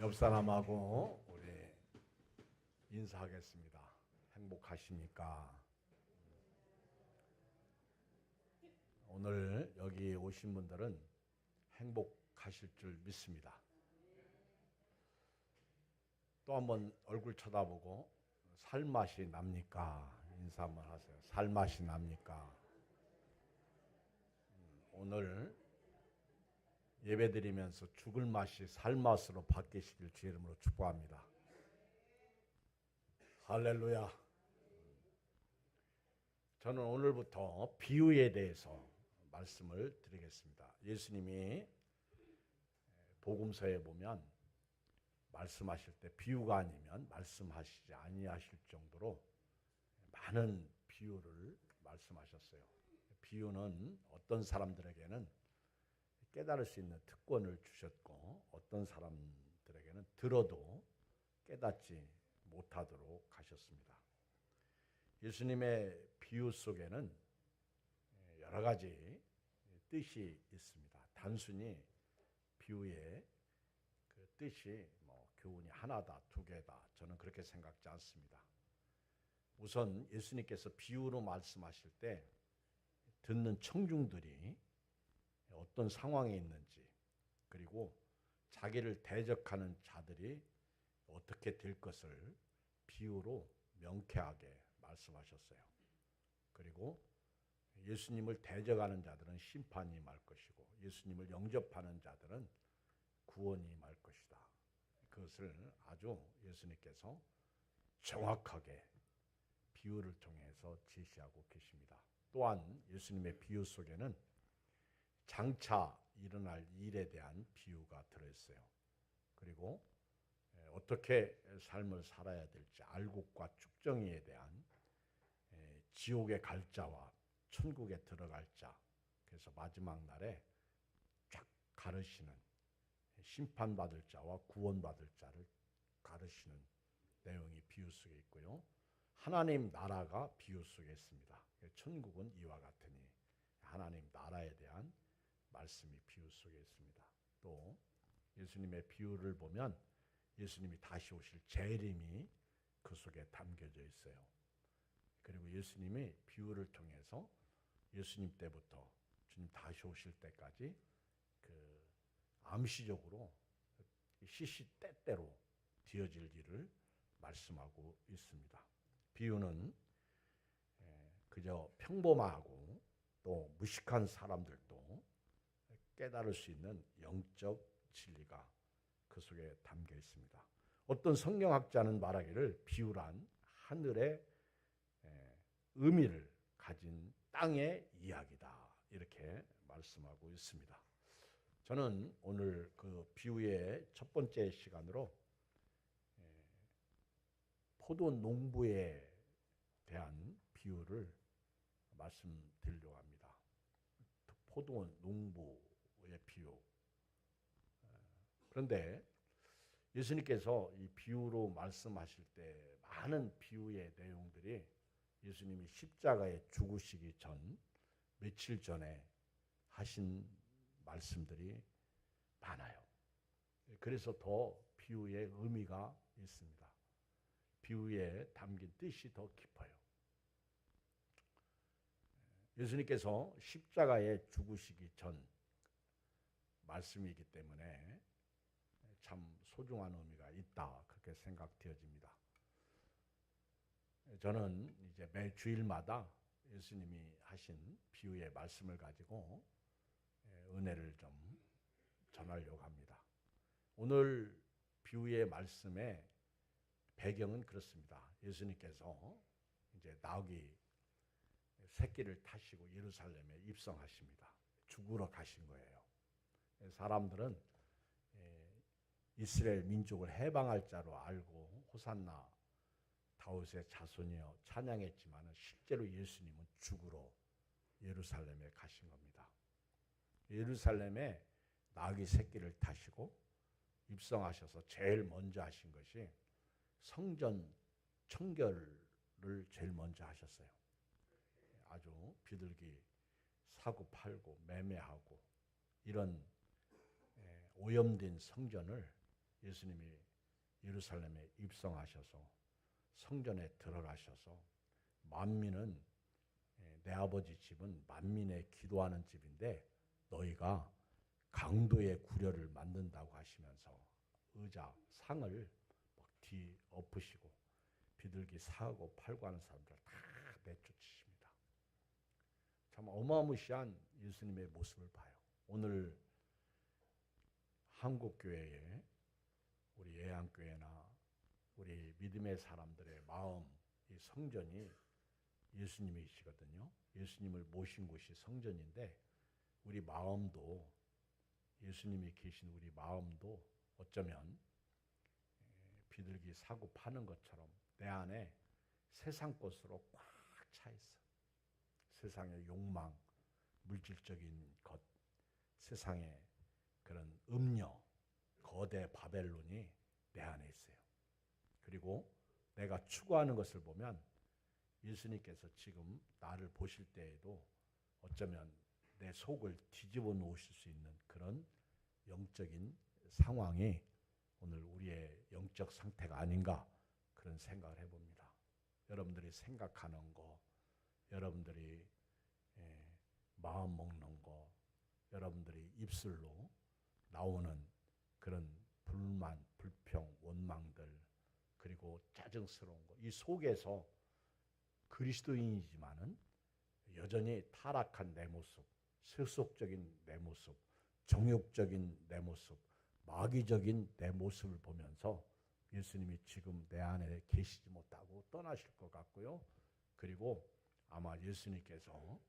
옆 사람하고 우리 인사하겠습니다. 행복하십니까? 오늘 여기 오신 분들은 행복하실 줄 믿습니다. 또 한번 얼굴 쳐다보고 살맛이 납니까? 인사 한번 하세요. 살맛이 납니까? 오늘 예배드리면서 죽을 맛이 살맛으로 바뀌시길 주의 이름으로 축복합니다. 할렐루야. 저는 오늘부터 비유에 대해서 말씀을 드리겠습니다. 예수님이 복음서에 보면 말씀하실 때 비유가 아니면 말씀하시지 아니하실 정도로 많은 비유를 말씀하셨어요. 비유는 어떤 사람들에게는 깨달을 수 있는 특권을 주셨고 어떤 사람들에게는 들어도 깨닫지 못하도록 하셨습니다. 예수님의 비유 속에는 여러 가지 뜻이 있습니다. 단순히 비유의 그 뜻이 교훈이 하나다, 두 개다. 저는 그렇게 생각지 않습니다. 우선 예수님께서 비유로 말씀하실 때 듣는 청중들이 어떤 상황에 있는지, 그리고 자기를 대적하는 자들이 어떻게 될 것을 비유로 명쾌하게 말씀하셨어요. 그리고 예수님을 대적하는 자들은 심판이 임할 것이고 예수님을 영접하는 자들은 구원이 임할 것이다. 그것을 아주 예수님께서 정확하게 비유를 통해서 제시하고 계십니다. 또한 예수님의 비유 속에는 장차 일어날 일에 대한 비유가 들어있어요. 그리고 어떻게 삶을 살아야 될지 알곡과 쭉정이에 대한 지옥에 갈 자와 천국에 들어갈 자, 그래서 마지막 날에 쫙 가르시는 심판받을 자와 구원받을 자를 가르시는 내용이 비유 속에 있고요. 하나님 나라가 비유 속에 있습니다. 천국은 이와 같으니 하나님 나라에 대한 말씀이 비유 속에 있습니다. 또 예수님의 비유를 보면 예수님이 다시 오실 재림이 그 속에 담겨져 있어요. 그리고 예수님이 비유를 통해서 예수님 때부터 주님 다시 오실 때까지 그 암시적으로 시시때때로 되어질 일을 말씀하고 있습니다. 비유는 그저 평범하고 또 무식한 사람들도 깨달을 수 있는 영적 진리가 그 속에 담겨 있습니다. 어떤 성경학자는 말하기를 비유란 하늘의 의미를 가진 땅의 이야기다, 이렇게 말씀하고 있습니다. 저는 오늘 그 비유의 첫 번째 시간으로 포도 농부에 대한 비유를 말씀드리려고 합니다. 포도 농부의 비유. 그런데 예수님께서 이 비유로 말씀하실 때 많은 비유의 내용들이 예수님이 십자가에 죽으시기 전 며칠 전에 하신 말씀들이 많아요. 그래서 더 비유의 의미가 있습니다. 비유에 담긴 뜻이 더 깊어요. 예수님께서 십자가에 죽으시기 전 말씀이기 때문에 참 소중한 의미가 있다, 그렇게 생각되어집니다. 저는 이제 매 주일마다 예수님이 하신 비유의 말씀을 가지고 은혜를 좀 전하려고 합니다. 오늘 비유의 말씀의 배경은 그렇습니다. 예수님께서 이제 나귀 새끼를 타시고 예루살렘에 입성하십니다. 죽으러 가신 거예요. 사람들은 이스라엘 민족을 해방할 자로 알고 호산나 다윗의 자손이여 찬양했지만 실제로 예수님은 죽으러 예루살렘에 가신 겁니다. 예루살렘에 나귀 새끼를 타시고 입성하셔서 제일 먼저 하신 것이 성전 청결을 제일 먼저 하셨어요. 아주 비둘기 사고 팔고 매매하고 이런 오염된 성전을 예수님이 예루살렘에 입성하셔서 성전에 들어가셔서 만민은 내 아버지 집은 만민의 기도하는 집인데 너희가 강도의 구려를 만든다고 하시면서 의자, 상을 막 뒤엎으시고 비둘기 사고 팔고 하는 사람들 다 내쫓으십니다. 참 어마무시한 예수님의 모습을 봐요. 오늘 한국교회에 우리 예양교회나 우리 믿음의 사람들의 마음, 이 성전이 예수님이시거든요. 예수님을 모신 곳이 성전인데 우리 마음도 예수님이 계신 우리 마음도 어쩌면 비둘기 사고 파는 것처럼 내 안에 세상 것으로 꽉 차 있어. 세상의 욕망, 물질적인 것, 세상의 그런 음료, 거대 바벨론이 내 안에 있어요. 그리고 내가 추구하는 것을 보면 예수님께서 지금 나를 보실 때에도 어쩌면 내 속을 뒤집어 놓으실 수 있는 그런 영적인 상황이 오늘 우리의 영적 상태가 아닌가 그런 생각을 해봅니다. 여러분들이 생각하는 거, 여러분들이 마음 먹는 거, 여러분들이 입술로 나오는 그런 불만, 불평, 원망들, 그리고 짜증스러운 거, 이 속에서 그리스도인이지만은 여전히 타락한 내 모습, 세속적인 내 모습, 정욕적인 내 모습, 마귀적인 내 모습을 보면서 예수님이 지금 내 안에 계시지 못하고 떠나실 것 같고요. 그리고 아마 예수님께서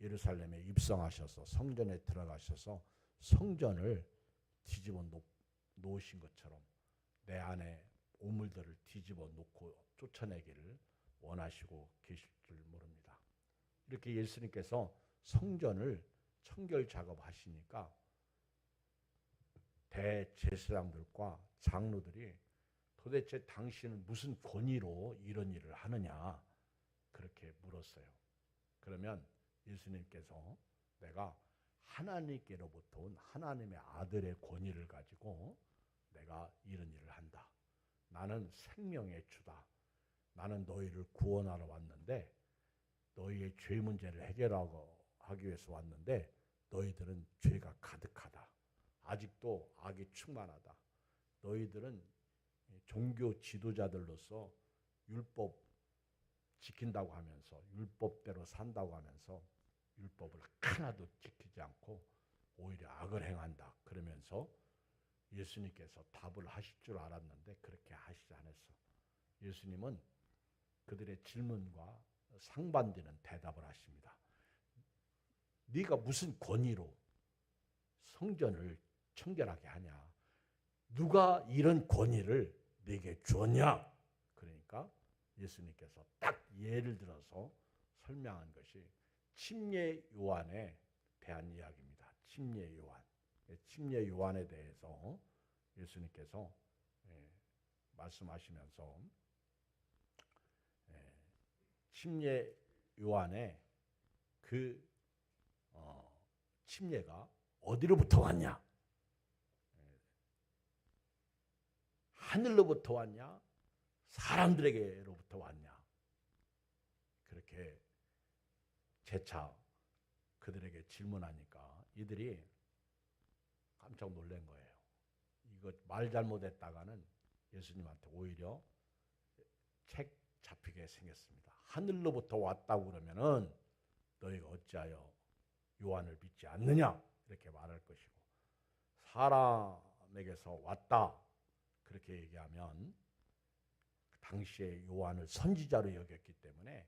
예루살렘에 입성하셔서 성전에 들어가셔서 성전을 뒤집어 놓으신 것처럼 내 안에 오물들을 뒤집어 놓고 쫓아내기를 원하시고 계실 줄 모릅니다. 이렇게 예수님께서 성전을 청결 작업하시니까 대제사장들과 장로들이 도대체 당신은 무슨 권위로 이런 일을 하느냐 그렇게 물었어요. 그러면 예수님께서 내가 하나님께로부터 온 하나님의 아들의 권위를 가지고 내가 이런 일을 한다. 나는 생명의 주다. 나는 너희를 구원하러 왔는데 너희의 죄 문제를 해결하기 위해서 왔는데 너희들은 죄가 가득하다. 아직도 악이 충만하다. 너희들은 종교 지도자들로서 율법 지킨다고 하면서 율법대로 산다고 하면서 율법을 하나도 지키지 않고 오히려 악을 행한다. 그러면서 예수님께서 답을 하실 줄 알았는데 그렇게 하시지 않았어. 예수님은 그들의 질문과 상반되는 대답을 하십니다. 네가 무슨 권위로 성전을 청결하게 하냐? 누가 이런 권위를 네게 주었냐? 그러니까 예수님께서 딱 예를 들어서 설명한 것이 침례 요한에 대한 이야기입니다. 침례 요한. 침례 요한에 대해서 예수님께서 말씀하시면서 침례 요한의 그 침례가 어디로부터 왔냐? 하늘로부터 왔냐? 사람들에게로부터 왔냐? 그렇게 재차 그들에게 질문하니까 이들이 깜짝 놀란 거예요. 이거 말 잘못했다가는 예수님한테 오히려 책 잡히게 생겼습니다. 하늘로부터 왔다고 그러면은 너희가 어찌하여 요한을 믿지 않느냐? 이렇게 말할 것이고 사람에게서 왔다 그렇게 얘기하면 당시에 요한을 선지자로 여겼기 때문에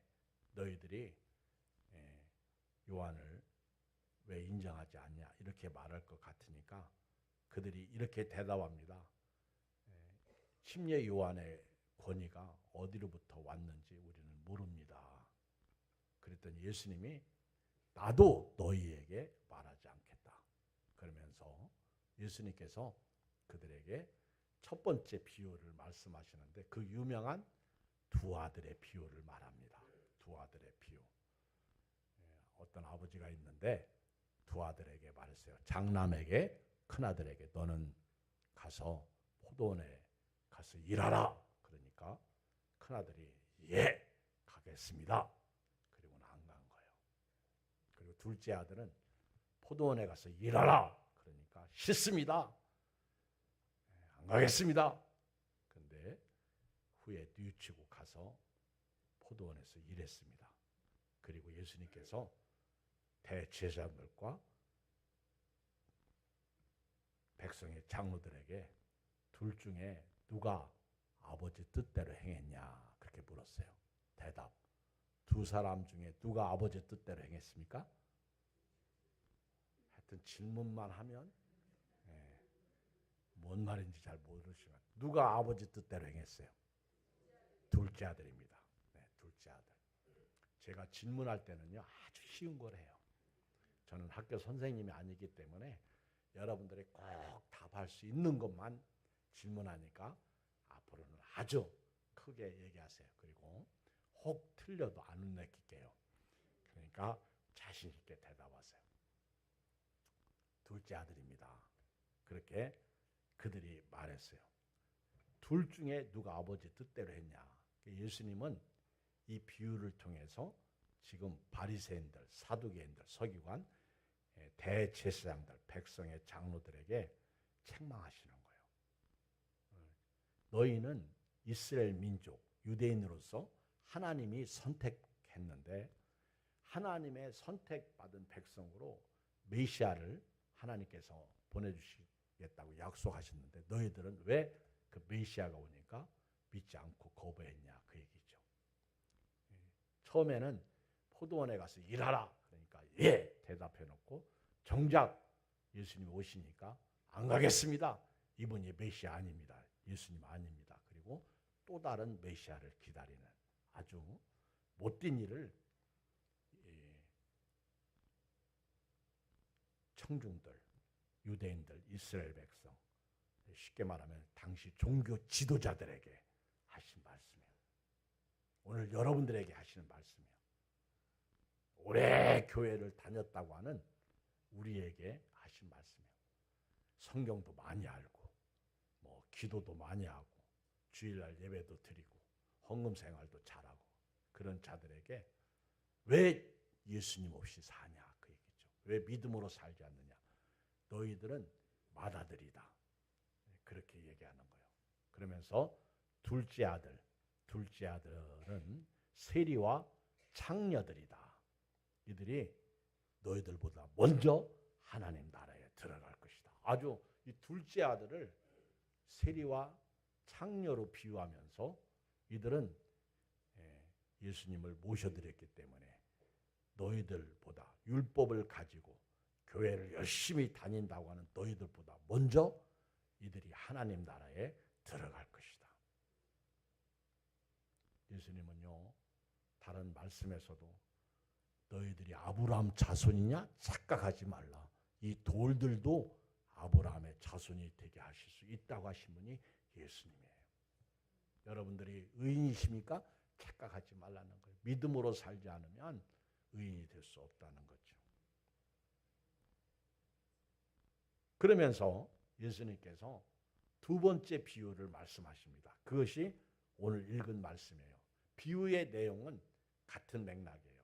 너희들이 요한을 왜 인정하지 않냐 이렇게 말할 것 같으니까 그들이 이렇게 대답합니다. 침례 요한의 권위가 어디로부터 왔는지 우리는 모릅니다. 그랬더니 예수님이 나도 너희에게 말하지 않겠다. 그러면서 예수님께서 그들에게 첫 번째 비유를 말씀하시는데 그 유명한 두 아들의 비유를 말합니다. 두 아들의 비유. 어떤 아버지가 있는데 두 아들에게 말했어요. 장남에게 큰아들에게 너는 가서 포도원에 가서 일하라. 그러니까 큰아들이 예, 가겠습니다. 그리고는 안 간 거예요. 그리고 둘째 아들은 포도원에 가서 일하라. 그러니까 싫습니다. 안 가겠습니다. 근데 후에 뉘우치고 가서 포도원에서 일했습니다. 그리고 예수님께서 대제사장들과 백성의 장로들에게 둘 중에 누가 아버지 뜻대로 행했냐 그렇게 물었어요. 대답. 두 사람 중에 누가 아버지 뜻대로 행했습니까? 하여튼 질문만 하면 뭔 말인지 잘 모르시면 누가 아버지 뜻대로 행했어요? 둘째 아들입니다. 네, 둘째 아들. 제가 질문할 때는요 아주 쉬운 걸 해요. 저는 학교 선생님이 아니기 때문에 여러분들이 꼭 답할 수 있는 것만 질문하니까 앞으로는 아주 크게 얘기하세요. 그리고 혹 틀려도 안 혼내킬게요. 그러니까 자신 있게 대답하세요. 둘째 아들입니다. 그렇게 그들이 말했어요. 둘 중에 누가 아버지 뜻대로 했냐. 예수님은 이 비유를 통해서 지금 바리새인들, 사두개인들, 서기관, 대제사장들, 백성의 장로들에게 책망하시는 거예요. 너희는 이스라엘 민족, 유대인으로서 하나님이 선택했는데 하나님의 선택받은 백성으로 메시아를 하나님께서 보내주시겠다고 약속하셨는데 너희들은 왜 그 메시아가 오니까 믿지 않고 거부했냐 그 얘기죠. 처음에는 포도원에 가서 일하라 그러니까 예 대답해 놓고 정작 예수님 오시니까 안 가겠습니다. 이분이 메시아 아닙니다. 예수님 아닙니다. 그리고 또 다른 메시아를 기다리는 아주 못된 일을 청중들, 유대인들, 이스라엘 백성 쉽게 말하면 당시 종교 지도자들에게 하신 말씀이에요. 오늘 여러분들에게 하시는 말씀이에요. 오래 교회를 다녔다고 하는 우리에게 하신 말씀이에요. 성경도 많이 알고 뭐 기도도 많이 하고 주일날 예배도 드리고 헌금 생활도 잘하고 그런 자들에게 왜 예수님 없이 사냐 그 얘기죠. 왜 믿음으로 살지 않느냐. 너희들은 맏아들이다. 그렇게 얘기하는 거예요. 그러면서 둘째 아들은 세리와 창녀들이다. 이들이 너희들보다 먼저 하나님 나라에 들어갈 것이다. 아주 이 둘째 아들을 세리와 창녀로 비유하면서 이들은 예수님을 모셔드렸기 때문에 너희들보다 율법을 가지고 교회를 열심히 다닌다고 하는 너희들보다 먼저 이들이 하나님 나라에 들어갈 것이다. 예수님은요 다른 말씀에서도 너희들이 아브라함 자손이냐 착각하지 말라. 이 돌들도 아브라함의 자손이 되게 하실 수 있다고 하신 분이 예수님이에요. 여러분들이 의인이십니까? 착각하지 말라는 거예요. 믿음으로 살지 않으면 의인이 될 수 없다는 거죠. 그러면서 예수님께서 두 번째 비유를 말씀하십니다. 그것이 오늘 읽은 말씀이에요. 비유의 내용은 같은 맥락이에요.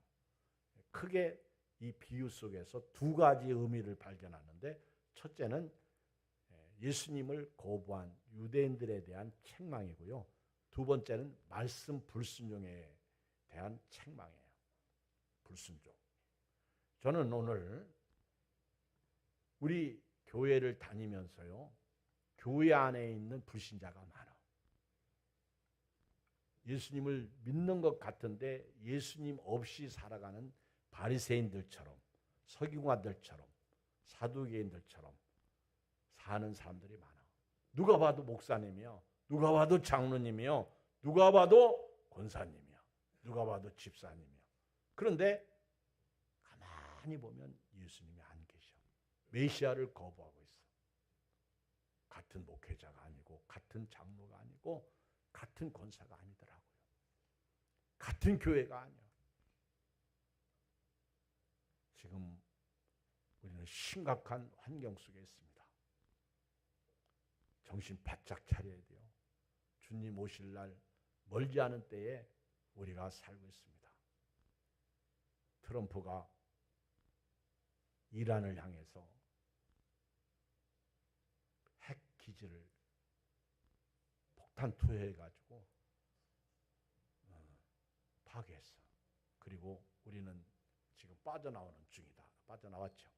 크게 이 비유 속에서 두 가지 의미를 발견하는데 첫째는 예수님을 거부한 유대인들에 대한 책망이고요. 두 번째는 말씀 불순종에 대한 책망이에요. 불순종. 저는 오늘 우리 교회를 다니면서요. 교회 안에 있는 불신자가 많아. 예수님을 믿는 것 같은데 예수님 없이 살아가는 바리새인들처럼 서기관들처럼 사두개인들처럼 사는 사람들이 많아. 누가 봐도 목사님이요. 누가 봐도 장로님이요. 누가 봐도 권사님이요. 누가 봐도 집사님이요. 그런데 가만히 보면 예수님이 안 계셔. 메시아를 거부하고 있어. 같은 목회자가 아니고 같은 장로가 아니고 같은 권사가 아니더라고요. 같은 교회가 아니야. 지금 우리는 심각한 환경 속에 있습니다. 정신 바짝 차려야 돼요. 주님 오실 날 멀지 않은 때에 우리가 살고 있습니다. 트럼프가 이란을 향해서 핵 기지를 폭탄 투여해가지고 파괴했어. 그리고 우리는 지금 빠져나오는 중이다. 빠져나왔죠.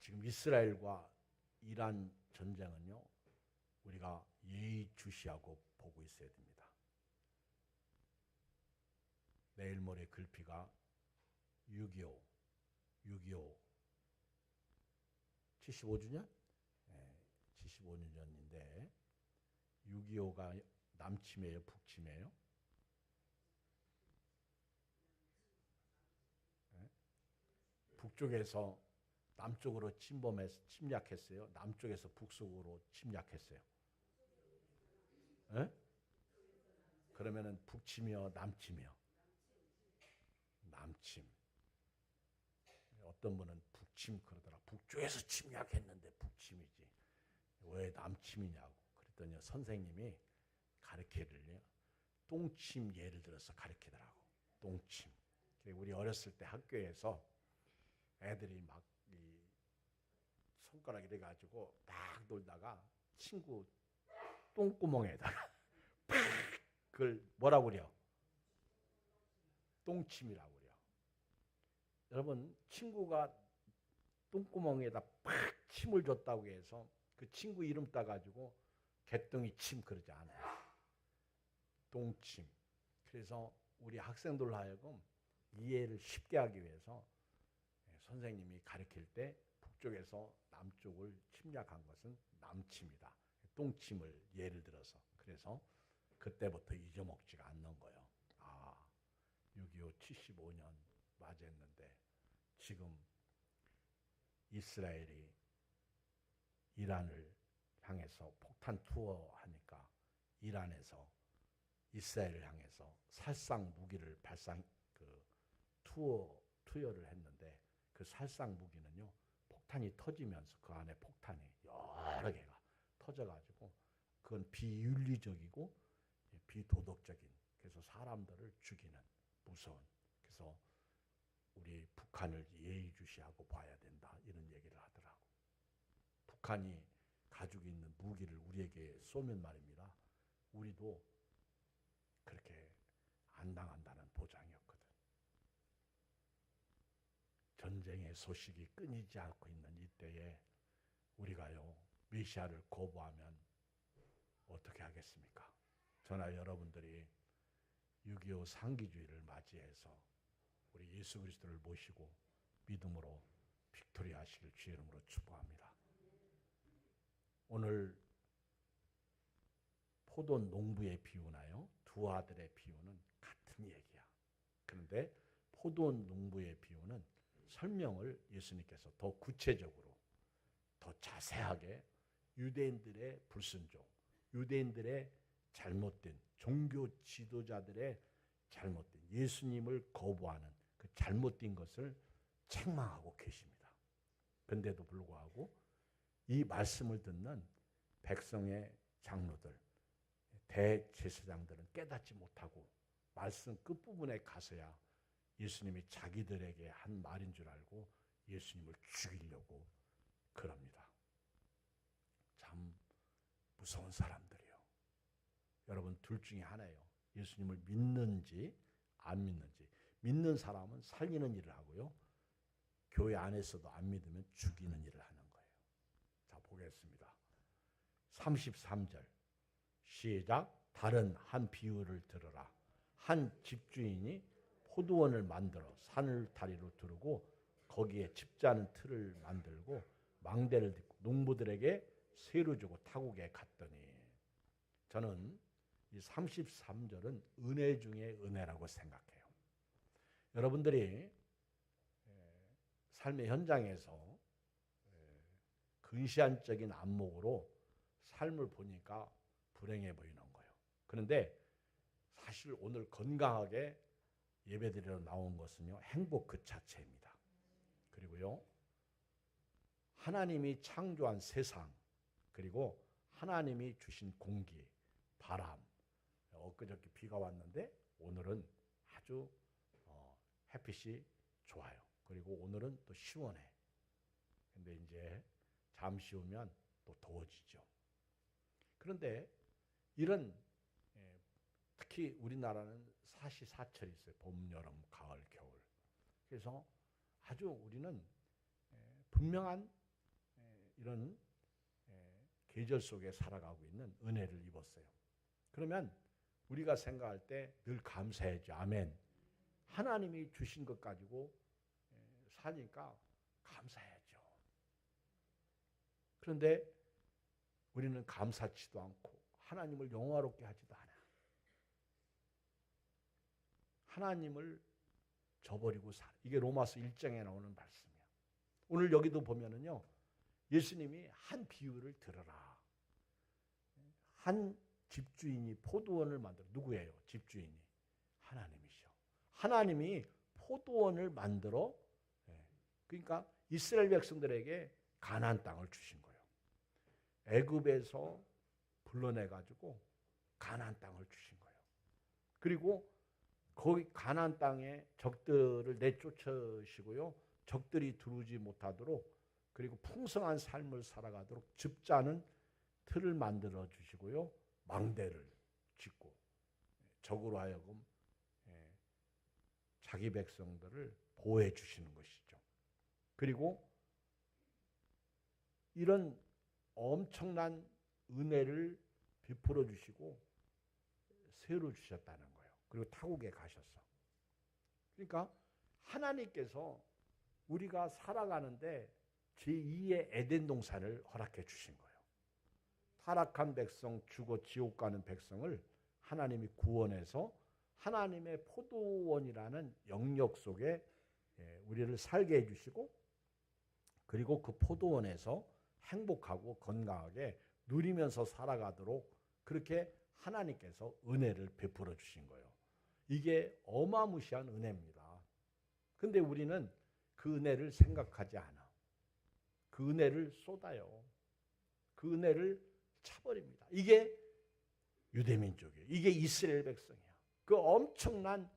지금 이스라엘과 이란 전쟁은요, 우리가 예의주시하고 보고 있어야 됩니다. 내일 모레 글피가 6.25 75주년? 네, 75주년인데 6.25가 남침이에요, 북침이에요? 네? 북쪽에서 남쪽으로 침략했어요. 남쪽에서 북쪽으로 침략했어요. 네? 그러면은 북침이요, 남침이요? 남침. 어떤 분은 북침 그러더라. 북쪽에서 침략했는데 북침이지. 왜 남침이냐고. 그랬더니 선생님이 가르치길래 똥침 예를 들어서 가르치더라고. 똥침. 우리 어렸을 때 학교에서 애들이 막 이 손가락 이래 가지고 막 놀다가 친구 똥구멍에다가 팍 그걸 뭐라고 그래요? 똥침이라고 그래요. 여러분, 친구가 똥구멍에다 팍 침을 줬다고 해서 그 친구 이름 따가지고 개똥이 침 그러지 않아요. 똥침. 그래서 우리 학생들로 하여금 이해를 쉽게 하기 위해서 선생님이 가르칠 때 북쪽에서 남쪽을 침략한 것은 남침이다. 똥침을 예를 들어서. 그래서 그때부터 잊어먹지가 않는 거예요. 6.25 75년 맞이했는데 지금 이스라엘이 이란을 향해서 폭탄 투어하니까 이란에서 이스라엘을 향해서 살상 무기를 투여를 했는데 그 살상 무기는요, 폭탄이 터지면서 그 안에 폭탄이 여러 개가 터져가지고 그건 비윤리적이고 비도덕적인, 그래서 사람들을 죽이는 무서운, 그래서 우리 북한을 예의주시하고 봐야 된다 이런 얘기를 하더라고. 북한이 가지고 있는 무기를 우리에게 쏘면 말입니다. 우리도 그렇게 안 당한다는 보장이었거든. 전쟁의 소식이 끊이지 않고 있는 이때에 우리가요, 메시아를 거부하면 어떻게 하겠습니까? 저나 여러분들이 6.25 상기주의를 맞이해서 우리 예수 그리스도를 모시고 믿음으로 빅토리 하시길 주의 이름으로 축복합니다. 오늘 포도 농부의 비유나요, 두 아들의 비유는 같은 얘기야. 그런데 포도 농부의 비유는 설명을 예수님께서 더 구체적으로, 더 자세하게 유대인들의 불순종, 유대인들의 잘못된 종교 지도자들의 잘못된 예수님을 거부하는 그 잘못된 것을 책망하고 계십니다. 그런데도 불구하고 이 말씀을 듣는 백성의 장로들, 대제사장들은 깨닫지 못하고 말씀 끝부분에 가서야 예수님이 자기들에게 한 말인 줄 알고 예수님을 죽이려고 그럽니다. 참 무서운 사람들이요. 여러분, 둘 중에 하나예요. 예수님을 믿는지 안 믿는지. 믿는 사람은 살리는 일을 하고요, 교회 안에서도 안 믿으면 죽이는 일을 하는 거예요. 자, 보겠습니다. 33절 시작. 다른 한 비유를 들으라. 한 집주인이 포도원을 만들어 산울타리로 두르고 거기에 집자는 틀을 만들고 망대를 딛고 농부들에게 세를 주고 타국에 갔더니, 저는 이 33절은 은혜 중에 은혜라고 생각해요. 여러분들이 삶의 현장에서 근시안적인 안목으로 삶을 보니까 불행해 보이는 거예요. 그런데 사실 오늘 건강하게 예배드리러 나온 것은요, 행복 그 자체입니다. 그리고요, 하나님이 창조한 세상, 그리고 하나님이 주신 공기, 바람. 엊그저께 비가 왔는데 오늘은 아주 햇빛이 좋아요. 그리고 오늘은 또 시원해. 근데 이제 잠시 후면 또 더워지죠. 그런데 이런 특히 우리나라는 사시사철이 있어요. 봄, 여름, 가을, 겨울. 그래서 아주 우리는 분명한 이런 계절 속에 살아가고 있는 은혜를 입었어요. 그러면 우리가 생각할 때 늘 감사해야죠. 아멘. 하나님이 주신 것 가지고 사니까 감사해야죠. 그런데 우리는 감사치도 않고 하나님을 영화롭게 하지도 않아. 하나님을 저버리고 살아. 이게 로마서 1장에 나오는 말씀이야. 오늘 여기도 보면은요. 예수님이 한 비유를 들어라. 한 집주인이 포도원을 만들어. 누구예요? 집주인이. 하나님이죠. 하나님이 포도원을 만들어 그러니까 이스라엘 백성들에게 가나안 땅을 주신 거예요. 애굽에서 불러내 가지고 가나안 땅을 주신 거예요. 그리고 거기 가나안 땅에 적들을 내쫓으시고요. 적들이 들어오지 못하도록 그리고 풍성한 삶을 살아가도록 즙자는 틀을 만들어 주시고요. 망대를 짓고 적으로 하여금 자기 백성들을 보호해 주시는 것이죠. 그리고 이런 엄청난 은혜를 베풀어 주시고 새로 주셨다는 거예요. 그리고 타국에 가셨어. 그러니까 하나님께서 우리가 살아가는데 제2의 에덴 동산을 허락해 주신 거예요. 타락한 백성, 죽어 지옥 가는 백성을 하나님이 구원해서 하나님의 포도원이라는 영역 속에 우리를 살게 해주시고 그리고 그 포도원에서 행복하고 건강하게 누리면서 살아가도록 그렇게 하나님께서 은혜를 베풀어 주신 거예요. 이게 어마무시한 은혜입니다. 근데 우리는 그 은혜를 생각하지 않아. 그 은혜를 쏟아요. 그 은혜를 차버립니다. 이게 유대민족이에요. 이게 이스라엘 백성이야. 그 엄청난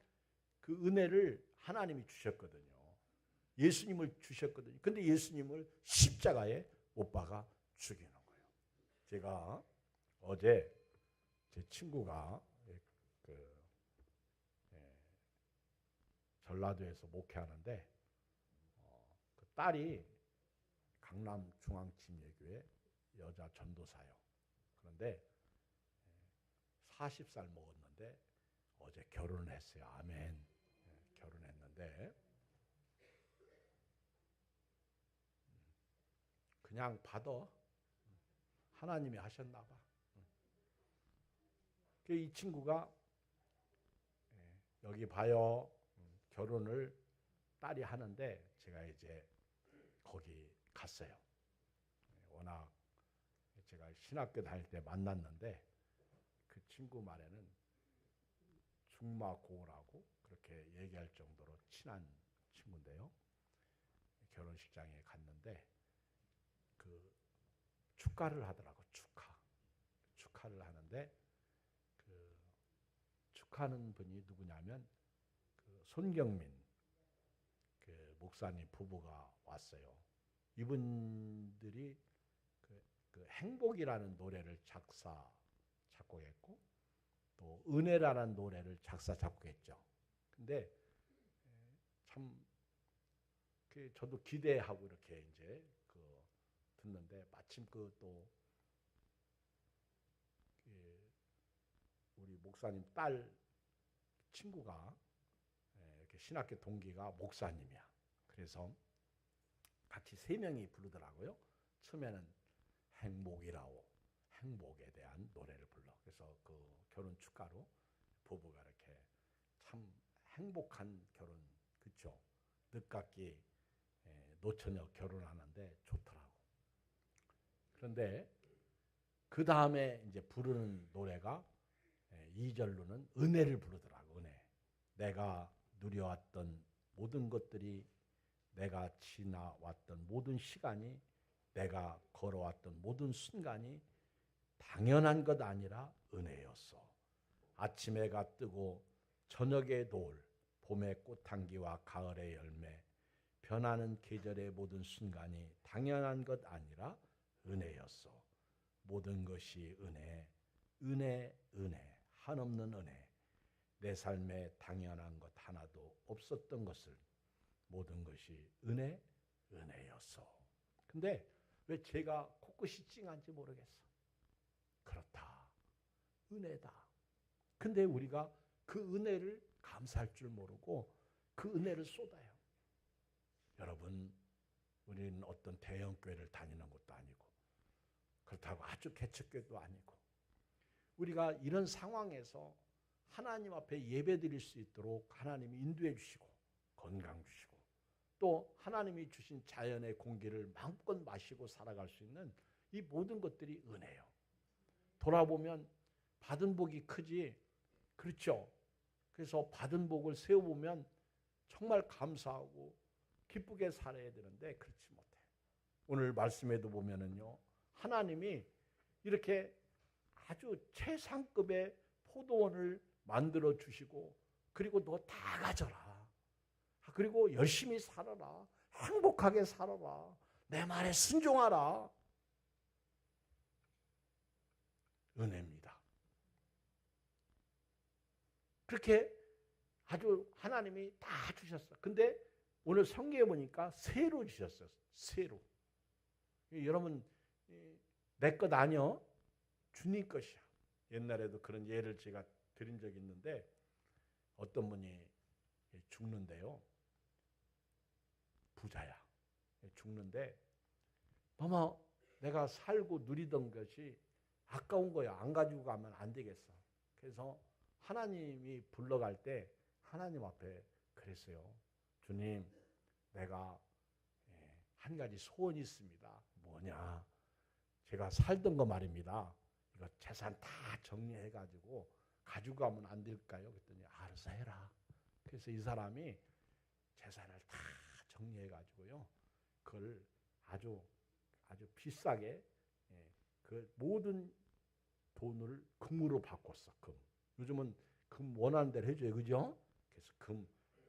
그 은혜를 하나님이 주셨거든요. 예수님을 주셨거든요. 근데 예수님을 십자가에 못 박아 죽이는 거예요. 제가 어제 제 친구가 전라도에서 목회하는데 그 딸이 강남 중앙침례교회 여자 전도사요. 그런데 40살 먹었는데 어제 결혼을 했어요. 아멘. 결혼했는데 그냥 받아. 하나님이 하셨나 봐. 이 친구가 여기 봐요. 결혼을 딸이 하는데 제가 이제 거기 갔어요. 워낙 제가 신학교 다닐 때 만났는데 그 친구 말에는 중마고라고 그렇게 얘기할 정도로 친한 친구인데요. 결혼식장에 갔는데 그 축가를 하더라고. 축가를 하는데 그 축하하는 분이 누구냐면 그 손경민 그 목사님 부부가 왔어요. 이분들이 그 행복이라는 노래를 작곡했고 또 은혜라는 노래를 작곡했죠. 근데 참 저도 기대하고 이렇게 이제 듣는데 마침 또 우리 목사님 딸 친구가 이렇게 신학교 동기가 목사님이야. 그래서 같이 3명이 부르더라고요. 처음에는 행복이라고 행복에 대한 노래를 불러. 그래서 그 결혼 축가로 부부가 이렇게 참 행복한 결혼, 그렇죠? 늦깎이 노처녀 결혼하는데 좋더라고. 그런데 그 다음에 이제 부르는 노래가 2절로는 은혜를 부르더라고. 은혜. 내가 누려왔던 모든 것들이 내가 지나왔던 모든 시간이 내가 걸어왔던 모든 순간이 당연한 것 아니라 은혜였어. 아침 해가 뜨고 저녁의 노을, 봄의 꽃향기와 가을의 열매, 변하는 계절의 모든 순간이 당연한 것 아니라 은혜였어. 모든 것이 은혜, 은혜, 은혜, 한없는 은혜. 내 삶에 당연한 것 하나도 없었던 것을 모든 것이 은혜, 은혜였어. 근데 왜 제가 코끝이 찡한지 모르겠어. 그렇다. 은혜다. 근데 우리가 그 은혜를 감사할 줄 모르고 그 은혜를 쏟아요. 여러분, 우리는 어떤 대형 교회를 다니는 것도 아니고 그렇다고 아주 개척교회도 아니고 우리가 이런 상황에서 하나님 앞에 예배드릴 수 있도록 하나님이 인도해 주시고 건강 주시고 또 하나님이 주신 자연의 공기를 마음껏 마시고 살아갈 수 있는 이 모든 것들이 은혜예요. 돌아보면 받은 복이 크지. 그렇죠? 그래서 받은 복을 세워보면 정말 감사하고 기쁘게 살아야 되는데 그렇지 못해. 오늘 말씀에도 보면은요, 하나님이 이렇게 아주 최상급의 포도원을 만들어 주시고 그리고 너 다 가져라. 그리고 열심히 살아라. 행복하게 살아라. 내 말에 순종하라. 은혜입니다. 그렇게 아주 하나님이 다 주셨어. 근데 오늘 성경에 보니까 새로 주셨어요. 새로. 여러분 내 것 아니요. 주님 것이야. 옛날에도 그런 예를 제가 드린 적이 있는데 어떤 분이 죽는데요. 부자야. 죽는데 너무 내가 살고 누리던 것이 아까운 거야. 안 가지고 가면 안 되겠어. 그래서 하나님이 불러갈 때 하나님 앞에 그랬어요. 주님, 내가 한 가지 소원이 있습니다. 뭐냐? 제가 살던 거 말입니다. 이거 재산 다 정리해가지고 가지고 가면 안 될까요? 그랬더니 알아서 해라. 그래서 이 사람이 재산을 다 정리해가지고요. 그걸 아주 비싸게 그 모든 돈을 금으로 바꿨어. 금. 요즘은 금 원하는 대로 해줘요. 그죠? 그래서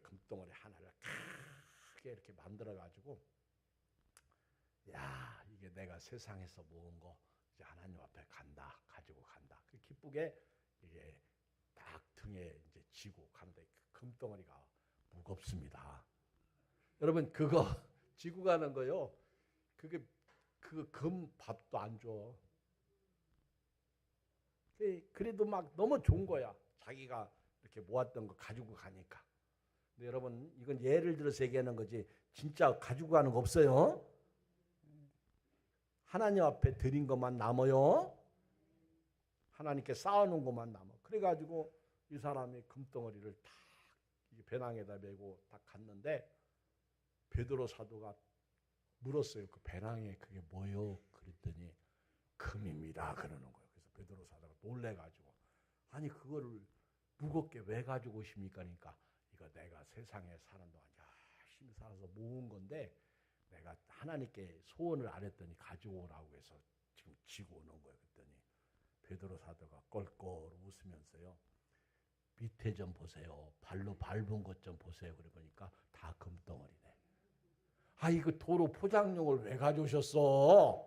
금덩어리 하나를 크게 이렇게 만들어가지고 야, 이게 내가 세상에서 모은 거 이제 하나님 앞에 간다. 가지고 간다. 그 기쁘게 이게 딱 등에 이제 지고 가는데 그 금덩어리가 무겁습니다. 여러분 그거 지고 가는 거요. 그게 그 금 밥도 안 줘. 그래도 막 너무 좋은 거야. 자기가 이렇게 모았던 거 가지고 가니까. 근데 여러분 이건 예를 들어서 얘기하는 거지 진짜 가지고 가는 거 없어요. 하나님 앞에 드린 것만 남아요. 하나님께 쌓아놓은 것만 남아. 그래가지고 이 사람이 금덩어리를 탁 배낭에다 메고 딱 갔는데 베드로 사도가 물었어요. 그 배낭에 그게 뭐요? 그랬더니 금입니다. 그러는 거예요. 그래서 베드로 사도가 놀래가지고 아니 그거를 무겁게 왜 가지고 오십니까? 그러니까 이거 내가 세상에 사는 동안 열심히 살아서 모은 건데 내가 하나님께 소원을 안 했더니 가지고 오라고 해서 지금 지고 오는 거예요. 그랬더니 베드로 사도가 껄껄 웃으면서요. 밑에 좀 보세요. 발로 밟은 것 좀 보세요. 그래 보니까 다 금덩어리네. 아 이거 도로 포장용을 왜 가져오셨어?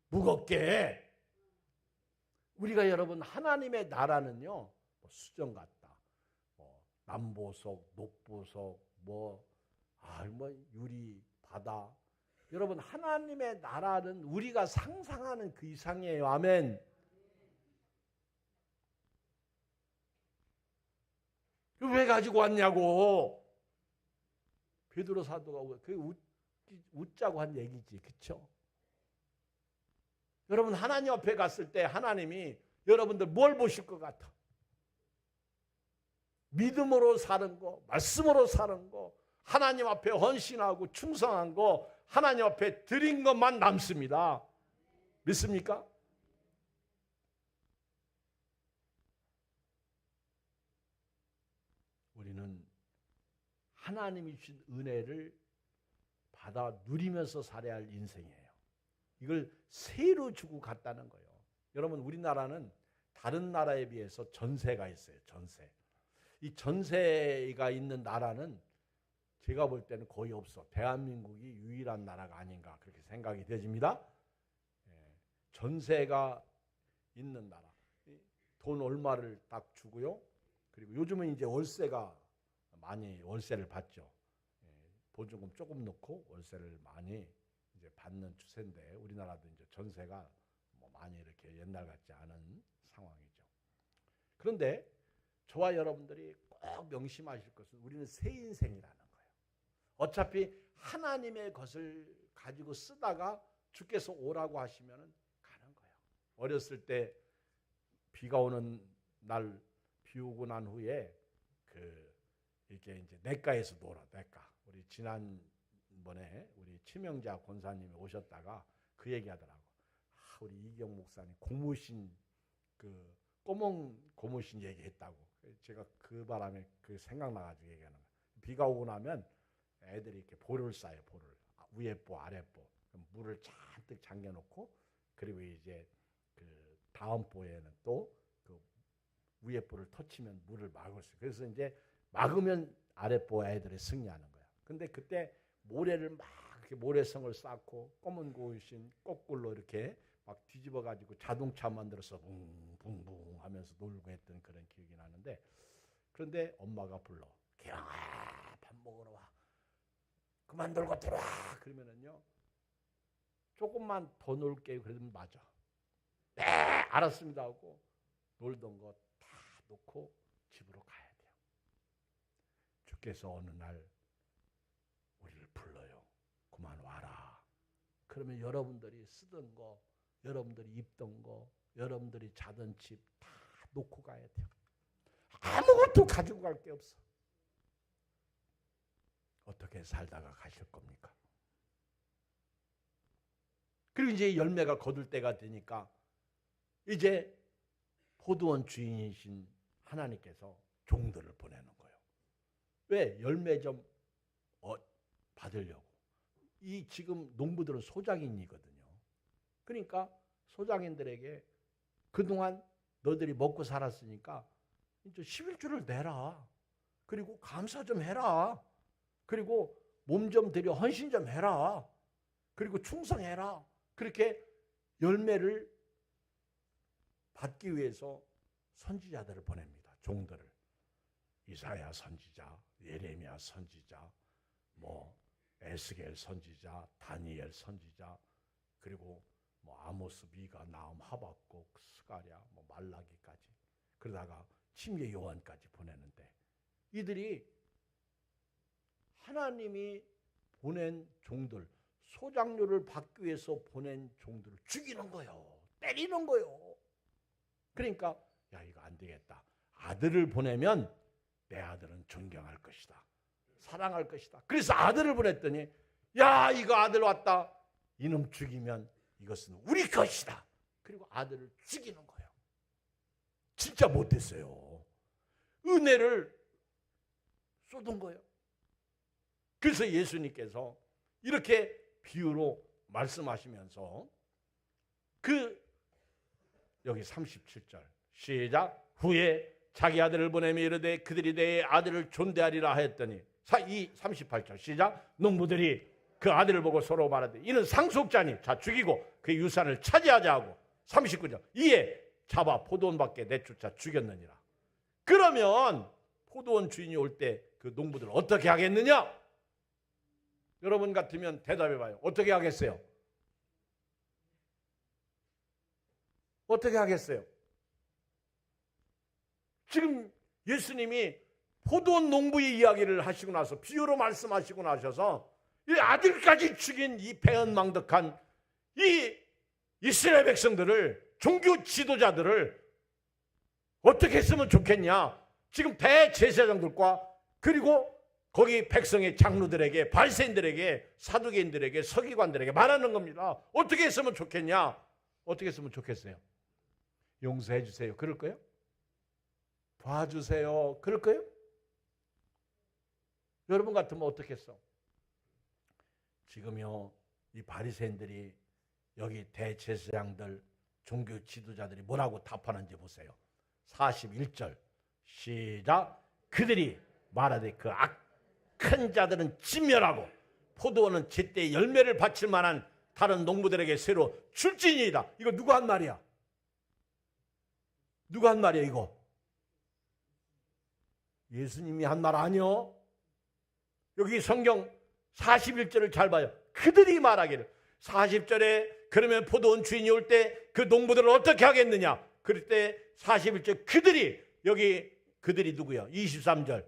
무겁게. 우리가 여러분 하나님의 나라는요. 뭐 수정 같다. 뭐 남보석, 녹보석, 뭐 유리, 바다. 여러분 하나님의 나라는 우리가 상상하는 그 이상이에요. 아멘. 왜 가지고 왔냐고. 베드로 사도가 그게 웃자고 한 얘기지. 그렇죠? 여러분 하나님 앞에 갔을 때 하나님이 여러분들 뭘 보실 것 같아? 믿음으로 사는 거, 말씀으로 사는 거, 하나님 앞에 헌신하고 충성한 거, 하나님 앞에 드린 것만 남습니다. 믿습니까? 우리는 하나님이 주신 은혜를 받아 누리면서 살아야 할 인생이에요. 이걸 세로 주고 갔다는 거예요. 여러분, 우리나라는 다른 나라에 비해서 전세가 있어요. 전세. 이 전세가 있는 나라는 제가 볼 때는 거의 없어. 대한민국이 유일한 나라가 아닌가 그렇게 생각이 되집니다. 전세가 있는 나라. 돈 얼마를 딱 주고요. 그리고 요즘은 이제 월세가 많이 월세를 받죠. 보증금 조금 넣고 월세를 많이 이제 받는 추세인데 우리나라도 이제 전세가 뭐 많이 이렇게 옛날 같지 않은 상황이죠. 그런데 저와 여러분들이 꼭 명심하실 것은 우리는 새 인생이라는 거예요. 어차피 하나님의 것을 가지고 쓰다가 주께서 오라고 하시면은 가는 거예요. 어렸을 때 비가 오는 날 비 오고 난 후에 이렇게 이제 냇가에서 놀아. 냇가. 우리 지난번에 우리 치명자 권사님이 오셨다가 그 얘기하더라고. 우리 이경 목사님 고무신 꼬몽 고무신 얘기했다고. 제가 그 바람에 생각나가지고 얘기하는 거예요. 비가 오고 나면 애들이 이렇게 볼을 싸요. 볼을 위에 보 아래 보 물을 잔뜩 잠겨놓고 그리고 이제 다음 보에는 또 위에 볼을 터치면 물을 막을 수 있어요. 그래서 이제 막으면 아랫보 애들이 승리하는 거야. 근데 그때 모래를 막 이렇게 모래성을 쌓고 검은 고무신 거꾸로 이렇게 막 뒤집어 가지고 자동차 만들어서 붕붕붕 하면서 놀고 했던 그런 기억이 나는데, 그런데 엄마가 불러. 기영아, 밥 먹으러 와. 그만 놀고 들어와. 그러면은요, 조금만 더 놀게요. 그러면 맞아. 네, 알았습니다 하고 놀던 거 다 놓고 집으로 가야 돼요. 주께서 어느 날 우리를 불러요. 그만 와라. 그러면 여러분들이 쓰던 거, 여러분들이 입던 거, 여러분들이 자던 집 다 놓고 가야 돼요. 아무것도 가지고 갈 게 없어. 어떻게 살다가 가실 겁니까? 그리고 이제 열매가 거둘 때가 되니까 이제 포도원 주인이신 하나님께서 종들을 보내는 거예요. 왜? 열매 좀 받으려고. 이 지금 농부들은 소장인이거든요. 그러니까 소장인들에게 그동안 너희들이 먹고 살았으니까 이제 11조를 내라. 그리고 감사 좀 해라. 그리고 몸 좀 들여 헌신 좀 해라. 그리고 충성해라. 그렇게 열매를 받기 위해서 선지자들을 보냅니다. 종들을. 이사야 선지자, 예레미야 선지자, 에스겔 선지자, 다니엘 선지자, 그리고 아모스, 미가, 나훔, 하박국, 스가랴, 말라기까지. 그러다가 침례 요한까지 보내는데 이들이 하나님이 보낸 종들, 소장료를 받기 위해서 보낸 종들을 죽이는 거예요. 때리는 거예요. 그러니까 야, 이거 안 되겠다. 아들을 보내면 내 아들은 존경할 것이다. 사랑할 것이다. 그래서 아들을 보냈더니 야, 이거 아들 왔다. 이놈 죽이면 이것은 우리 것이다. 그리고 아들을 죽이는 거예요. 진짜 못했어요. 은혜를 쏟은 거예요. 그래서 예수님께서 이렇게 비유로 말씀하시면서 여기 37절 시작. 후에 자기 아들을 보내며 이르되 그들이 내 아들을 존대하리라 하였더니 38절 시작. 농부들이 그 아들을 보고 서로 말하되 이는 상속자니 자 죽이고 그 유산을 차지하자 하고 39절 이에 잡아 포도원 밖에 내쫓아 죽였느니라. 그러면 포도원 주인이 올 때 그 농부들 어떻게 하겠느냐? 여러분 같으면 대답해봐요. 어떻게 하겠어요? 어떻게 하겠어요? 지금 예수님이 포도원 농부의 이야기를 하시고 나서 비유로 말씀하시고 나셔서 이 아들까지 죽인 이 배은망덕한 이 이스라엘 백성들을, 종교 지도자들을 어떻게 했으면 좋겠냐? 지금 대제사장들과 그리고 거기 백성의 장로들에게, 바리새인들에게, 사두개인들에게, 서기관들에게 말하는 겁니다. 어떻게 했으면 좋겠냐? 어떻게 했으면 좋겠어요? 용서해 주세요. 그럴 거예요? 봐주세요. 그럴 거예요? 여러분 같으면 어떻게 했어? 지금요, 이 바리새인들이 여기 대제사장들 종교 지도자들이 뭐라고 답하는지 보세요. 41절 시작. 그들이 말하되 그 악한 자들은 진멸하고 포도원은 제때 열매를 바칠 만한 다른 농부들에게 새로 줄지니이다. 이거 누가 한 말이야? 누가 한 말이야 이거? 예수님이 한 말 아니요? 여기 성경 41절을 잘 봐요. 그들이 말하기를 40절에 그러면 포도원 주인이 올 때 그 농부들을 어떻게 하겠느냐? 그럴 때 41절 그들이 여기 그들이 누구야? 23절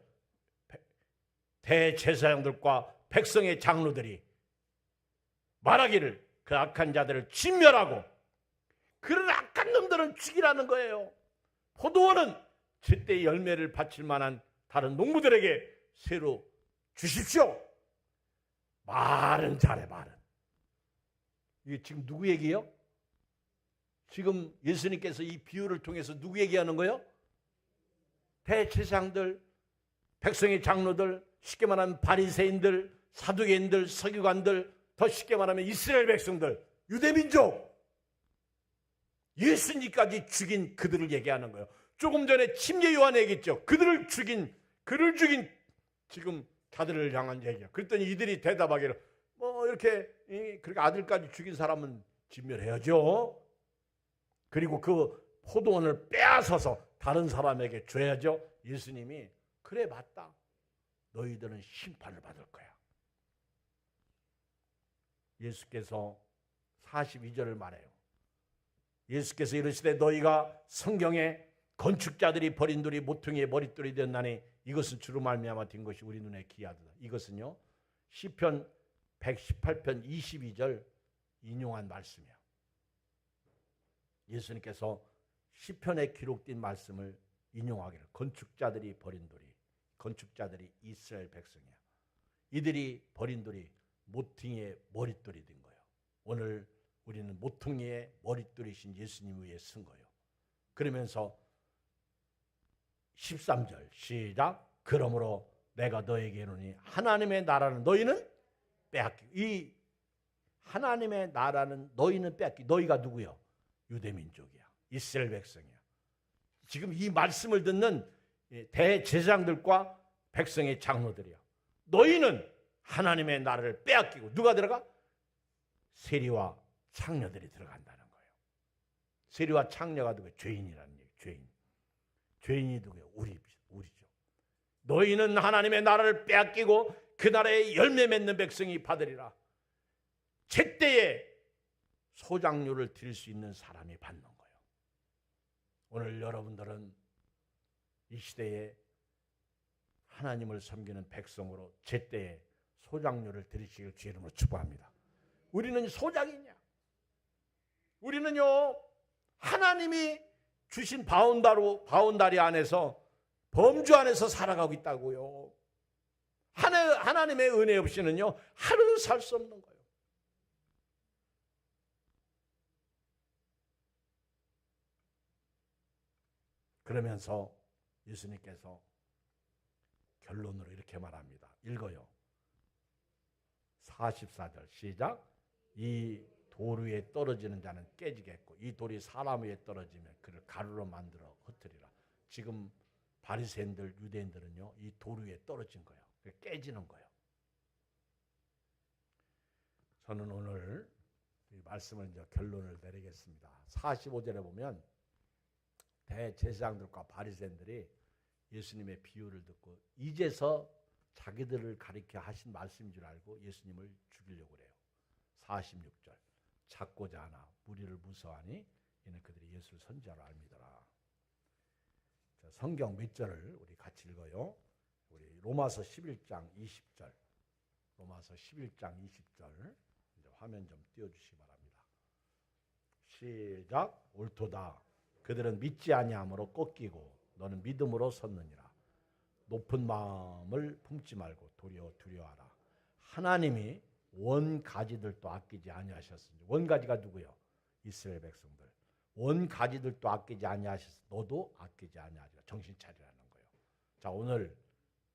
대제사장들과 백성의 장로들이 말하기를 그 악한 자들을 진멸하고 그런 악한 놈들은 죽이라는 거예요. 포도원은 제때 열매를 바칠 만한 다른 농부들에게 새로 주십시오. 말은 잘해 말은. 이게 지금 누구 얘기예요? 지금 예수님께서 이 비유를 통해서 누구 얘기하는 거예요? 대제사장들, 백성의 장로들, 쉽게 말하면 바리새인들, 사두개인들, 서기관들, 더 쉽게 말하면 이스라엘 백성들, 유대민족, 예수님까지 죽인 그들을 얘기하는 거예요. 조금 전에 침례 요한 얘기했죠. 그를 죽인 지금 자들을 향한 얘기야. 그랬더니 이들이 대답하기를 뭐 이렇게 그렇게 아들까지 죽인 사람은 진멸해야죠. 그리고 그 포도원을 빼앗아서 다른 사람에게 줘야죠. 예수님이 그래 맞다. 너희들은 심판을 받을 거야. 예수께서 42절을 말해요. 예수께서 이르시되 너희가 성경에 건축자들이 버린 돌이 모퉁이의 머릿돌이 되었나니 이것은 주로 말미암아 된 것이 우리 눈에 기이하도다. 이것은요 시편 118편 22절 인용한 말씀이에요. 예수님께서 시편에 기록된 말씀을 인용하기를 건축자들이 버린 돌이, 건축자들이 이스라엘 백성이야. 이들이 버린 돌이 모퉁이의 머릿돌이 된 거예요. 오늘 우리는 모퉁이의 머릿돌이신 예수님 위에 쓴 거예요. 그러면서 13절 시작. 그러므로 내가 너에게 이르노니 하나님의 나라는 너희는 빼앗기고, 이 하나님의 나라는 너희는 빼앗기고, 너희가 누구요? 유대민족이야. 이스라엘 백성이야. 지금 이 말씀을 듣는 대제사장들과 백성의 장로들이야. 너희는 하나님의 나라를 빼앗기고 누가 들어가? 세리와 창녀들이 들어간다는 거예요. 세리와 창녀가 누구예요? 죄인이라는 얘기. 죄인이 누구예요? 우리죠. 너희는 하나님의 나라를 빼앗기고 그 나라에 열매 맺는 백성이 받으리라. 제때에 소작료를 드릴 수 있는 사람이 받는 거예요. 오늘 여러분들은 이 시대에 하나님을 섬기는 백성으로 제때에 소작료를 드리시길 주의 이름으로 축복합니다. 우리는 소작이냐? 우리는요 하나님이 주신 바운다리 안에서 범주 안에서 살아가고 있다고요. 하나님의 은혜 없이는요 하루 살 수 없는 거예요. 그러면서 예수님께서 결론으로 이렇게 말합니다. 읽어요. 44절 시작. 이 돌 위에 떨어지는 자는 깨지겠고 이 돌이 사람 위에 떨어지면 그를 가루로 만들어 흩으리라. 지금 바리새인들, 유대인들은요 이 돌 위에 떨어진 거예요. 깨지는 거예요. 저는 오늘 이 말씀을 이제 결론을 내리겠습니다. 45절에 보면 대제사장들과 바리새인들이 예수님의 비유를 듣고 이제서 자기들을 가리켜 하신 말씀인 줄 알고 예수님을 죽이려고 그래요. 46절 찾고자 하나 무리를 무서워하니 이는 그들이 예수를 선지자로 알미더라. 성경 몇 절을 우리 같이 읽어요. 우리 로마서 11장 20절. 로마서 11장 20절 이제 화면 좀 띄워주시기 바랍니다. 시작. 옳도다. 그들은 믿지 아니함으로 꺾이고 너는 믿음으로 섰느니라. 높은 마음을 품지 말고 도리어 두려워하라. 하나님이 원가지들도 아끼지 아니하셨으니, 원가지가 누구요? 이스라엘 백성들. 원가지들도 아끼지 아니하셨으니 너도 아끼지 아니하리라. 정신 차리라는 거예요. 자, 오늘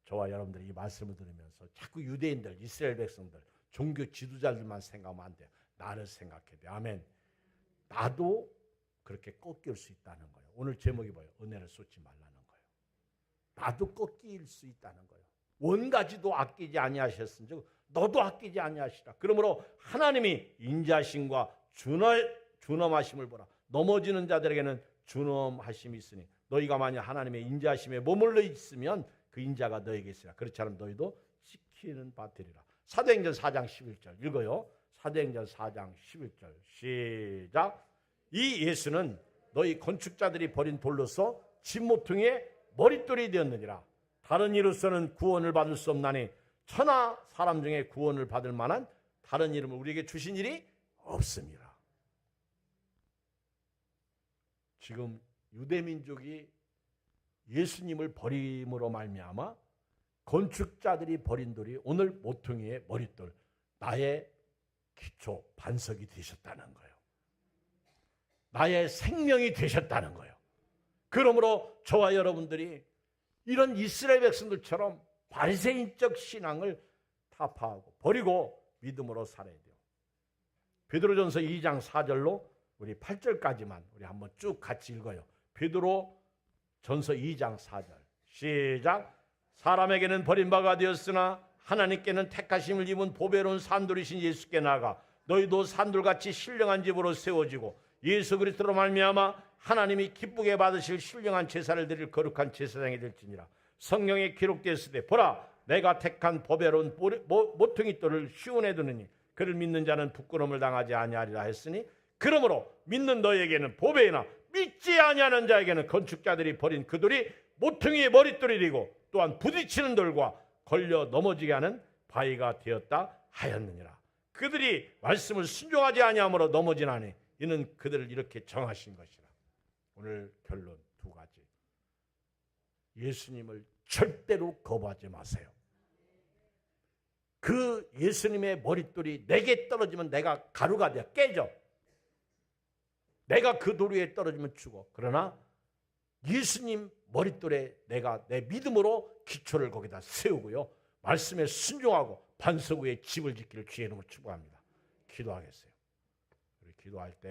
저와 여러분들이 이 말씀을 들으면서 자꾸 유대인들, 이스라엘 백성들, 종교 지도자들만 생각하면 안 돼요. 나를 생각해야 돼. 아멘. 나도 그렇게 꺾일 수 있다는 거예요. 오늘 제목이 뭐예요? 은혜를 쏟지 말라는 거예요. 나도 꺾일 수 있다는 거예요. 원가지도 아끼지 아니하셨은즉 너도 아끼지 아니하시라. 그러므로 하나님이 인자심과 준엄하심을 보라. 넘어지는 자들에게는 준엄하심이 있으니 너희가 만약 하나님의 인자심에 머물러 있으면 그 인자가 너에게 있으라. 그렇지 않으면 너희도 지키는 바 되리라. 사도행전 4장 11절 읽어요. 사도행전 4장 11절 시작. 이 예수는 너희 건축자들이 버린 돌로서 집 모퉁이의 머릿돌이 되었느니라. 다른 이로서는 구원을 받을 수 없나니 천하 사람 중에 구원을 받을 만한 다른 이름을 우리에게 주신 일이 없습니다. 지금 유대민족이 예수님을 버림으로 말미암아 건축자들이 버린 돌이 오늘 모퉁이의 머릿돌, 나의 기초 반석이 되셨다는 거예요. 나의 생명이 되셨다는 거예요. 그러므로 저와 여러분들이 이런 이스라엘 백성들처럼 바리새인적 신앙을 타파하고 버리고 믿음으로 살아야 돼요. 베드로전서 2장 4절로 우리 8절까지만 우리 한번 쭉 같이 읽어요. 베드로전서 2장 4절 시작. 사람에게는 버림바가 되었으나 하나님께는 택하심을 입은 보배로운 산돌이신 예수께 나아가 너희도 산돌같이 신령한 집으로 세워지고 예수 그리스도로 말미암아 하나님이 기쁘게 받으실 신령한 제사를 드릴 거룩한 제사장이 될지니라. 성경에 기록되었으되 보라 내가 택한 보배로운 모퉁이 돌을 시온에 두느니 그를 믿는 자는 부끄러움을 당하지 아니하리라 했으니 그러므로 믿는 너희에게는 보배이나 믿지 아니하는 자에게는 건축자들이 버린 그 돌이 모퉁이의 머릿돌이 되고 또한 부딪히는 돌과 걸려 넘어지게 하는 바위가 되었다 하였느니라. 그들이 말씀을 순종하지 아니함으로 넘어지나니 이는 그들을 이렇게 정하신 것이라. 오늘 결론 두 가지. 예수님을 절대로 거부하지 마세요. 그 예수님의 머릿돌이 내게 떨어지면 내가 가루가 되어 깨져. 내가 그 돌 위에 떨어지면 죽어. 그러나 예수님 머릿돌에 내가 내 믿음으로 기초를 거기다 세우고요. 말씀에 순종하고 반석 위에 집을 짓기를 주의 이름으로 축복합니다. 기도하겠어요. 우리 기도할 때